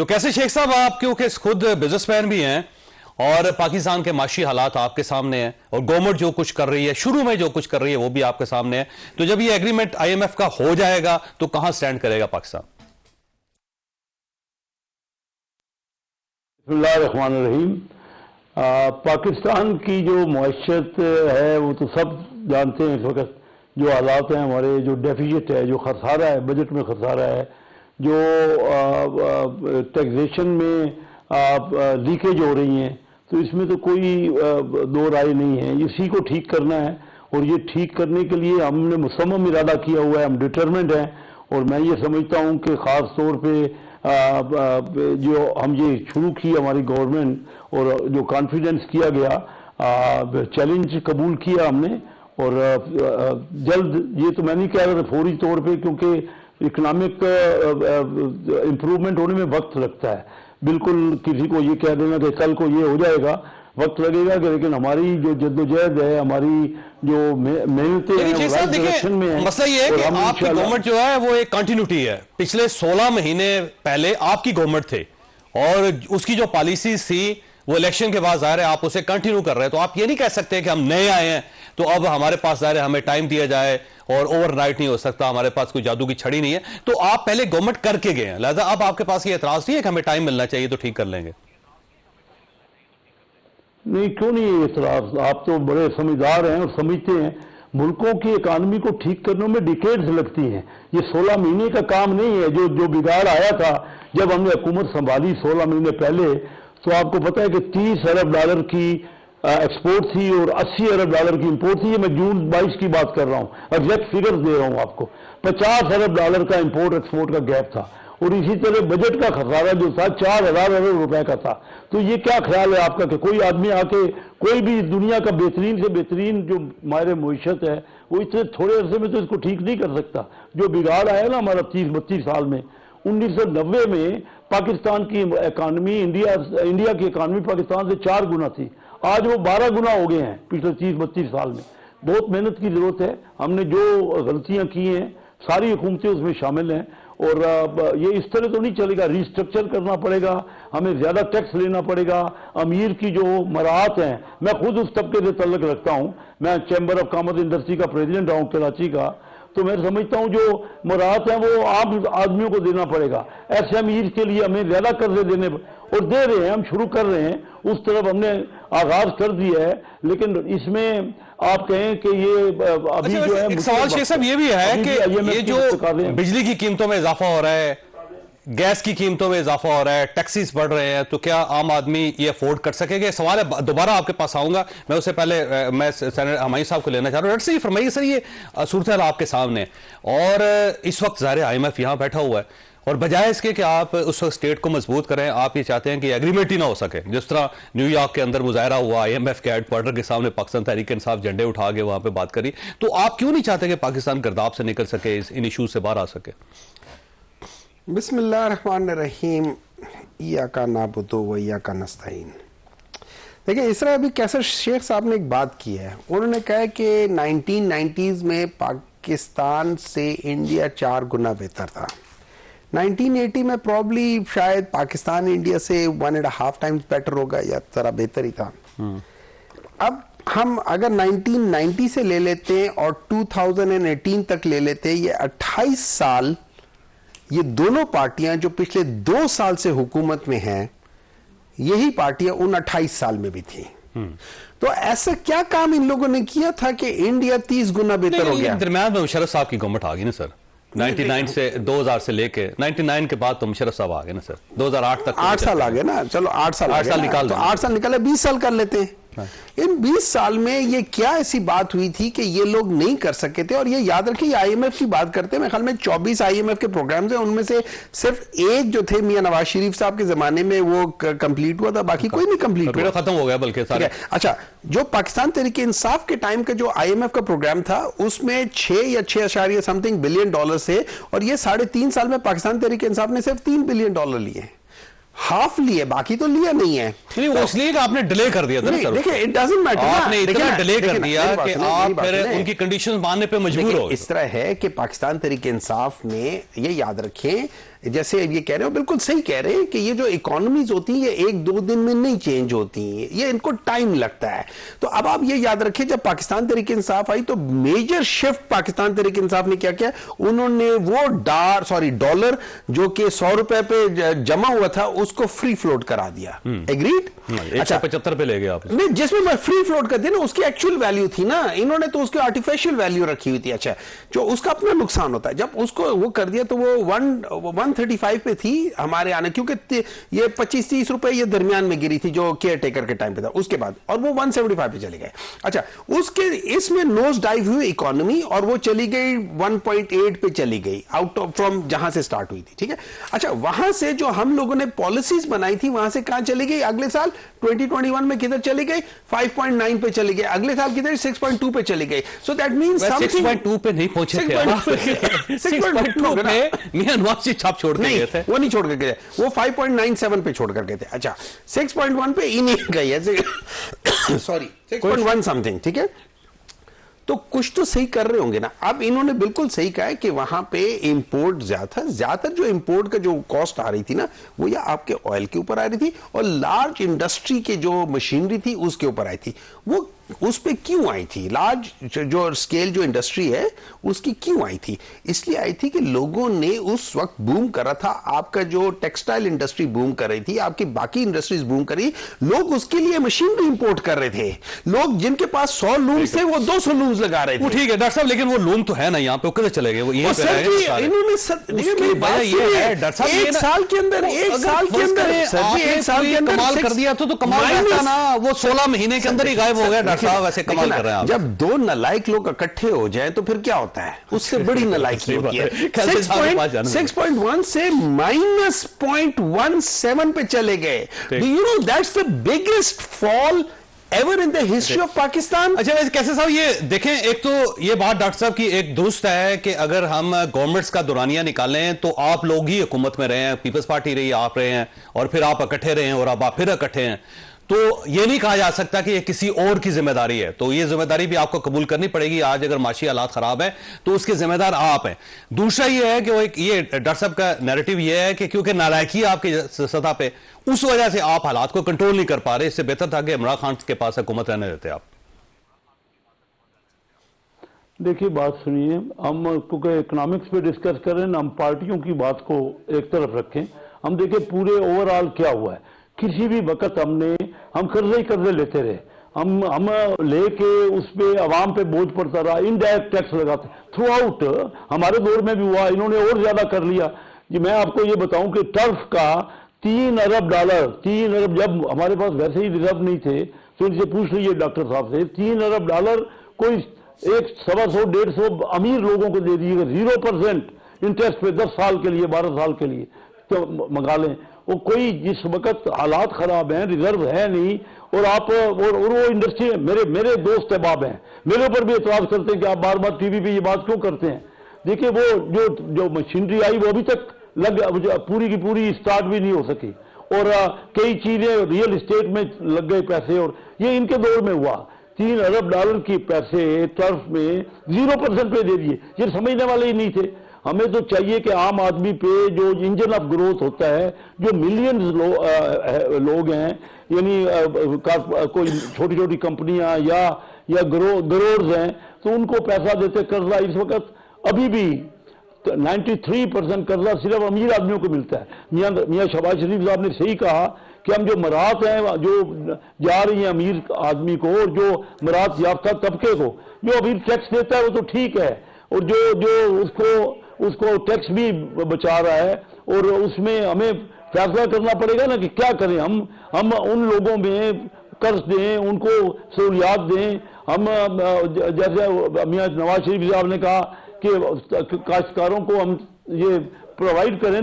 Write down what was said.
तो कैसे शेख साहब, आप क्योंकि खुद बिजनेसमैन भी हैं और पाकिस्तान के माशी हालात आपके सामने हैं और गवर्नमेंट जो कुछ कर रही है, शुरू में जो कुछ कर रही है वो भी आपके सामने है, तो जब ये एग्रीमेंट IMF का हो जाएगा तो कहां स्टैंड करेगा पाकिस्तान? बिस्मिल्लाहिर्रहमानिर्रहीम। पाकिस्तान की जो मईशत है वो तो सब जानते हैं। इस वक्त जो हालात हैं, हमारे जो डेफिसिट है, जो खसारा है, बजट में खसारा है, जो टैक्सेशन में लीकेज हो रही हैं, तो इसमें तो कोई दो राय नहीं है। इसी को ठीक करना है और ये ठीक करने के लिए हमने मुसम्मम इरादा किया हुआ है, हम डिटरमेंट हैं। और मैं ये समझता हूँ कि ख़ास तौर पे जो हम ये शुरू की हमारी गवर्नमेंट और जो कॉन्फिडेंस किया गया, चैलेंज कबूल किया हमने और जल्द, ये तो मैं नहीं कह रहा था फौरी तौर पे, क्योंकि इकोनॉमिक इम्प्रूवमेंट होने में वक्त लगता है। बिल्कुल किसी को ये कह देना कि कल को ये हो जाएगा, वक्त लगेगा, लेकिन हमारी जो जद्दोजहद है, हमारी जो मेहनतें हैं, राइट डायरेक्शन में है। मसला ये है कि आपकी गवर्नमेंट जो है वो एक कंटिन्यूटी है। पिछले 16 महीने पहले आपकी गवर्नमेंट थे और उसकी जो पॉलिसी थी वो इलेक्शन के बाद ज़ाहिर है आप उसे कंटिन्यू कर रहे हैं। तो आप ये नहीं कह सकते कि हम नए आए हैं तो अब हमारे पास ज़ाहिर है हमें टाइम दिया जाए और ओवरनाइट नहीं हो सकता, हमारे पास कोई जादू की छड़ी नहीं है। तो आप पहले गवर्नमेंट करके गए हैं, लिहाजा अब आपके पास ये एतराज नहीं है कि हमें टाइम मिलना चाहिए तो ठीक कर लेंगे? नहीं, क्यों नहीं है इतराज? आप तो बड़े समझदार हैं और समझते हैं मुल्कों की इकानमी को ठीक करने में डिकेड्स लगती हैं। ये 16 महीने का काम नहीं है। जो बिगाड़ आया था जब हमने हुकूमत संभाली 16 महीने पहले, तो आपको पता है कि 30 अरब डॉलर की एक्सपोर्ट थी और 80 अरब डॉलर की इंपोर्ट थी। ये मैं जून 22 की बात कर रहा हूँ, एग्जैक्ट फिगर्स दे रहा हूँ आपको। 50 अरब डॉलर का इंपोर्ट एक्सपोर्ट का गैप था और इसी तरह बजट का खसारा जो था 4000 अरब रुपए का था। तो ये क्या ख्याल है आपका कि कोई आदमी आके कोई भी दुनिया का बेहतरीन से बेहतरीन जो माहिर मईशत है वो इतने थोड़े अरसे में तो इसको ठीक नहीं कर सकता? जो बिगाड़ आया ना हमारा 30-32 साल में, 1990 में पाकिस्तान की इकानमी इंडिया की इकानमी पाकिस्तान से 4 गुना थी, आज वो 12 गुना हो गए हैं पिछले 30-32 साल में। बहुत मेहनत की जरूरत है। हमने जो गलतियां की हैं सारी हुकूमतें उसमें शामिल हैं और ये इस तरह तो नहीं चलेगा। रिस्ट्रक्चर करना पड़ेगा, हमें ज्यादा टैक्स लेना पड़ेगा। अमीर की जो मराहत हैं, मैं खुद उस तबके से तल्लुक रखता हूँ, मैं चैम्बर ऑफ कॉमर्स इंडस्ट्री का प्रेसिडेंट रहा हूँ कराची का, तो मैं समझता हूँ जो मराहत हैं वो आम आदमियों को देना पड़ेगा। SMEs के लिए हमें ज्यादा कर्जे देने और दे रहे हैं, हम शुरू कर रहे हैं, उस तरफ हमने आगाज कर दिया है। लेकिन इसमें आप कहें कि ये अभी जो है, एक सवाल शेख साहब ये भी है कि ये जो बिजली की कीमतों में इजाफा हो रहा है, गैस की कीमतों में इजाफा हो रहा है, टैक्सीज बढ़ रहे हैं, तो क्या आम आदमी ये अफोर्ड कर सकेगा? सवाल है, दोबारा आपके पास आऊंगा। मैं उससे पहले मैं सेनेटर हमायूं साहब को लेना चाह रहा हूँ। सर फरमाइए सर, ये सूरत हाल आपके सामने और इस वक्त ज़ाहिर IMF यहाँ बैठा हुआ है और बजाय इसके कि आप उस वक्त स्टेट को मजबूत करें, आप ये चाहते हैं कि एग्रीमेंट ही ना हो सके। जिस तरह न्यूयॉर्क के अंदर मुजाहरा हुआ, IMF के हेडक्वार्टर के सामने पाकिस्तान तहरीक इंसाफ झंडे उठा के वहां पे बात करी, तो आप क्यों नहीं चाहते कि पाकिस्तान गर्दाब से निकल सके, इन इशूज से बाहर आ सके? बिस्मिल्लाहिर्रहमानिर्रहीम, इय्याका नअबुदु व इय्याका नस्तईन। देखिए, इस तरह अभी कैसर शेख साहब ने एक बात की है। उन्होंने कहा कि 1990s में पाकिस्तान से इंडिया 4 गुना बेहतर था। 1980 में प्रॉब्ली शायद पाकिस्तान इंडिया से 1.5 टाइम्स बेटर होगा या जरा बेहतर ही था। अब हम अगर 1990 से ले लेते हैं और 2018 तक ले लेते हैं, ये 28 साल ये दोनों पार्टियां जो पिछले 2 साल से हुकूमत में हैं, यही पार्टियां उन 28 साल में भी थी। तो ऐसा क्या काम इन लोगों ने किया था कि इंडिया 30 गुना बेहतर हो गया? दरम्यान में मुशर्रफ साहब की गवर्नमेंट आ गई ना सर, 99 से 2000 से लेके 99 के बाद तो मुशर्रफ साहब आ गए ना सर, 2008 तक 8 साल आ गए ना। चलो 8 साल निकाल तो 8 साल निकाले, 20 साल कर लेते हैं। इन 20 साल में ये क्या ऐसी बात हुई थी कि ये लोग नहीं कर सके थे? और ये याद रखिए, IMF की बात करते हैं, मेरे ख्याल में 24 IMF के प्रोग्राम्स हैं, उनमें से सिर्फ एक जो थे मियां नवाज शरीफ साहब के जमाने में वो कंप्लीट हुआ था, बाकी कोई नहीं कंप्लीट हुआ, खत्म हो गया बल्कि सारे। अच्छा, जो पाकिस्तान तहरीक इंसाफ के टाइम का जो IMF का प्रोग्राम था उसमें 6 या 6 समथिंग बिलियन डॉलर से, और ये 3.5 साल में पाकिस्तान तहरीक इंसाफ ने सिर्फ $3 बिलियन लिए, हाफ लिए, बाकी तो लिया नहीं है। नहीं, वो इसलिए आपने डिले कर दिया था ना सर। देखिए, इट डजंट मैटर, आपने इतना डिले कर दिया कि आप फिर उनकी कंडीशंस मानने पे मजबूर हो। इस तरह है कि पाकिस्तान तहरीक इंसाफ ने, ये याद रखें, जैसे ये कह रहे हो, बिल्कुल सही कह रहे हैं कि ये जो इकोनॉमीज होती है ये 1-2 दिन में नहीं चेंज होती हैं, ये इनको टाइम लगता है। तो अब आप ये याद रखिए, जब पाकिस्तान तहरीक इंसाफ आई तो मेजर शिफ्ट पाकिस्तान तहरीक इंसाफ ने क्या किया, उन्होंने वो डॉलर जो कि 100 रुपए पे जमा हुआ था उसको फ्री फ्लोट करा दिया। एग्रीड? 175 पे ले गए आप। नहीं, जिसमें फ्री फ्लोट कर दिया ना, उसकी एक्चुअल वैल्यू थी ना, इन्होंने तो उसकी आर्टिफिशियल वैल्यू रखी हुई थी। अच्छा, जो उसका अपना नुकसान होता है, जब उसको वो कर दिया तो वो 135 पे थी हमारे आने, क्योंकि ये 25-30 रुपए ये दरमियान में गिरी थी जो केयर टेकर के टाइम पे था, उसके बाद और वो 175 पे चले गए। अच्छा, उसके इसमें नोज डाइव हुई इकोनॉमी और वो चली गई 1.8 पे चली गई, आउट ऑफ फ्रॉम जहां से स्टार्ट हुई थी। ठीक है, अच्छा, वहां से जो हम लोगों ने पॉलिसीज बनाई थी वहां से कहां चली गई, अगले साल 2021 में किधर चली गई, 5.9 पे चली गई, अगले साल किधर 6.2 पे चली गई। सो दैट मींस 6.2 पे नहीं पहुंचे थे, 6.2 पे मियां नवाज शरीफ छाप छोड़ के गए थे। वो नहीं छोड़ के गए, वो 5.97 पे छोड़ कर गए थे। अच्छा, 6.1 पे ही नहीं गई है, सॉरी 6.1 समथिंग। ठीक है, तो कुछ तो सही कर रहे होंगे ना। अब इन्होंने बिल्कुल सही कहा है कि वहां पे इंपोर्ट ज्यादातर जो इंपोर्ट का जो कॉस्ट आ रही थी ना, वो या आपके ऑयल के ऊपर आ रही थी और लार्ज इंडस्ट्री के जो मशीनरी थी उसके ऊपर आई थी। वो उस पे क्यों आई थी, लार्ज जो स्केल जो इंडस्ट्री है उसकी क्यों आई थी? इसलिए आई थी कि लोगों ने उस वक्त बूम करा था, आपका जो टेक्सटाइल इंडस्ट्री बूम कर रही थी, आपकी बाकी इंडस्ट्रीज बूम कर रही, लोग उसके लिए मशीनरी इंपोर्ट कर रहे थे। लोग जिनके पास 100 लूम्स थे वो 200 लूम्स लगा रहे थे। ठीक है डॉक्टर साहब, लेकिन वो लूम तो है ना यहाँ पे, वो किधर चले गए? वो इन्होंने एक साल के अंदर कमाल कर दिया तो कमाल रहता ना, वो 16 महीने के अंदर ही गायब हो गया। डॉक्टर साहब वैसे कमाल कर रहे हैं। जब दो नालायक लोग इकट्ठे हो जाए तो फिर क्या होता है, उससे बड़ी नालायकी होती है। 6.1 से -0.17 पे चले गए। Do you know that's the biggest fall ever in the history of Pakistan. अच्छा वैसे कैसे साहब ये देखें, एक तो ये बात डॉक्टर साहब की एक दुरुस्त है कि अगर हम गवर्नमेंट्स का दुरानिया निकालें तो आप लोग ही हुकूमत में रहे हैं, पीपल्स पार्टी रही आप रहे हैं और फिर आप इकट्ठे रहे हैं और अब आप फिर इकट्ठे हैं, तो ये नहीं कहा जा सकता कि ये किसी और की जिम्मेदारी है। तो ये जिम्मेदारी भी आपको कबूल करनी पड़ेगी। आज अगर माशी हालात खराब है तो उसके जिम्मेदार आप हैं। दूसरा ये है कि वो एक ये डॉक्टर साहब का नैरेटिव ये है कि क्योंकि नालायकी आपकी सतह पे, उस वजह से आप हालात को कंट्रोल नहीं कर पा रहे। इससे बेहतर था कि इमरान खान के पास हुकूमत रहने देते आप। देखिए बात सुनिए, हम क्योंकि इकोनॉमिक्स पे डिस्कस कर रहे हैं, हम पार्टियों की बात को एक तरफ रखें। हम देखें पूरे ओवरऑल क्या हुआ है। किसी भी वक्त हम कर्जे ही कर्जे लेते रहे, हम लेके उस पे आवाम पे बोझ पड़ता रहा, इनडायरेक्ट टैक्स लगाते थ्रू आउट। हमारे दौर में भी हुआ, इन्होंने और ज्यादा कर लिया। जी मैं आपको ये बताऊं कि टर्फ का $3 अरब, 3 अरब, जब हमारे पास वैसे ही रिजर्व नहीं थे तो इनसे पूछ लीजिए डॉक्टर साहब से, $3 अरब कोई 100-150 अमीर लोगों को दे दिए 0% इंटरेस्ट पे 10 साल के लिए, 12 साल के लिए, तो मंगा लें। वो कोई जिस वक्त हालात खराब हैं, रिजर्व है नहीं, और आप और वो इंडस्ट्री, मेरे दोस्त अहबाब हैं, मेरे ऊपर भी एतराज करते हैं कि आप बार बार टीवी पे ये बात क्यों करते हैं। देखिए वो जो मशीनरी आई वो अभी तक पूरी की पूरी स्टार्ट भी नहीं हो सकी, और कई चीजें रियल एस्टेट में लग गए पैसे, और ये इनके दौर में हुआ। $3 अरब की पैसे टर्फ में 0% पे दे दिए। ये समझने वाले ही नहीं थे। हमें तो चाहिए कि आम आदमी पे जो इंजन ऑफ ग्रोथ होता है, जो मिलियंस लोग हैं, यानी कोई छोटी छोटी कंपनियां या करोड़ हैं, तो उनको पैसा देते। कर्जा इस वक्त अभी भी 93% कर्जा सिर्फ अमीर आदमियों को मिलता है। मियां शहबाज शरीफ साहब ने सही कहा कि हम जो मराहत हैं जो जा रही हैं अमीर आदमी को, और जो मराहत याफ्ता तबके को, जो अमीर टैक्स देता है वो तो ठीक है, और जो उसको टैक्स भी बचा रहा है, और उसमें हमें फैसला करना पड़ेगा ना कि क्या करें। हम उन लोगों में कर्ज दें, उनको सहूलियात दें। हम जैसे मियां नवाज शरीफ साहब ने कहा कि काश्तकारों को हम ये प्रोवाइड करें।